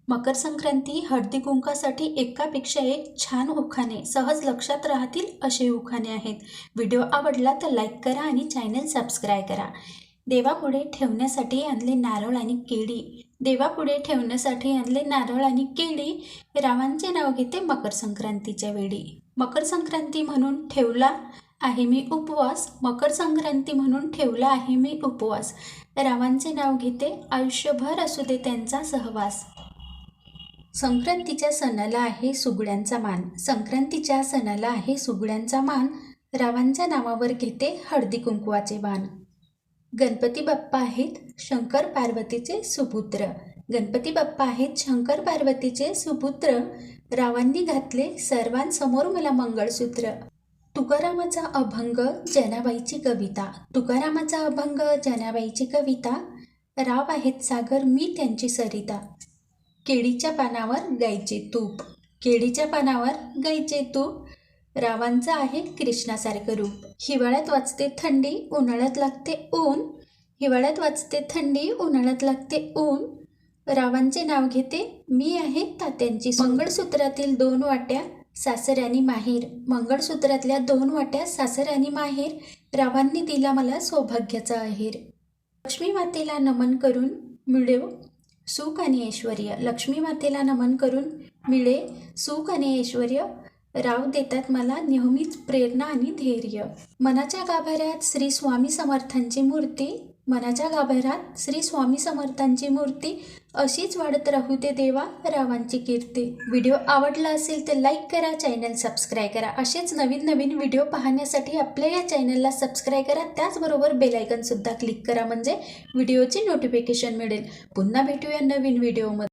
मकर संक्रांती हळदी कुंकासाठी एकापेक्षा एक छान उखाणे, सहज लक्षात राहतील असे उखाणे आहेत. व्हिडिओ आवडला तर लाईक करा आणि चॅनल सबस्क्राईब करा. देवापुढे ठेवण्यासाठी आणले नारळ आणि केळी. देवापुढे ठेवण्यासाठी आणले नारळ आणि केळी. रावांचे नाव घेते मकर संक्रांतीच्या वेळी. मकर संक्रांती म्हणून ठेवला आहे मी उपवास. मकर संक्रांती म्हणून ठेवला आहे मी उपवास. रावांचे नाव घेते, आयुष्यभर असू दे त्यांचा सहवास. संक्रांतीच्या सणाला आहे सुगड्यांचा मान. संक्रांतीच्या सणाला आहे सुगड्यांचा मान. रावांच्या नावावर घेते हळदी कुंकवाचे वाण. गणपती बाप्पा आहेत शंकर पार्वतीचे सुपुत्र. गणपती बाप्पा आहेत शंकर पार्वतीचे सुपुत्र. रावांनी घातले सर्वांसमोर मला मंगळसूत्र. तुकारामाचा अभंग जनाबाईची कविता. तुकारामाचा अभंग जनाबाईची कविता. राव आहेत सागर मी त्यांची सरिता. केळीच्या पानावर गाईचे तूप. केळीच्या पानावर गाईचे तूप. रावांचं आहे कृष्णासारखं रूप. हिवाळ्यात वाजते थंडी उन्हाळ्यात लागते ऊन. हिवाळ्यात वाजते थंडी उन्हाळ्यात लागते ऊन. रावांचे नाव घेते मी आहे तात्यांची सून. मंगळसूत्रातील 2 वाट्या सासर आणि माहेर. मंगळसूत्रातल्या 2 वाट्या सासर आणि माहेर. रावांनी दिला मला सौभाग्याचा आहेर. लक्ष्मी मातेला नमन करून मिळे सुख आणि ऐश्वर्य. लक्ष्मी मातेला नमन करून मिळे सुख आणि ऐश्वर्य. राव देतात मला नेहमीच प्रेरणा आणि धैर्य. मनाच्या गाभाऱ्यात श्री स्वामी समर्थांची मूर्ती. मनाच्या गाभाऱ्यात श्री स्वामी समर्थांची मूर्ती. अशीच वाढत राहू दे देवा रावांची कीर्ती. व्हिडिओ आवडला असेल तर लाईक करा, चॅनल सबस्क्राईब करा. असेच नवीन नवीन व्हिडिओ पाहण्यासाठी आपल्या या चॅनलला सबस्क्राईब करा. त्याचबरोबर बेल आयकॉन सुद्धा क्लिक करा, म्हणजे व्हिडिओची नोटिफिकेशन मिळेल. पुन्हा भेटूया नवीन व्हिडिओमध्ये.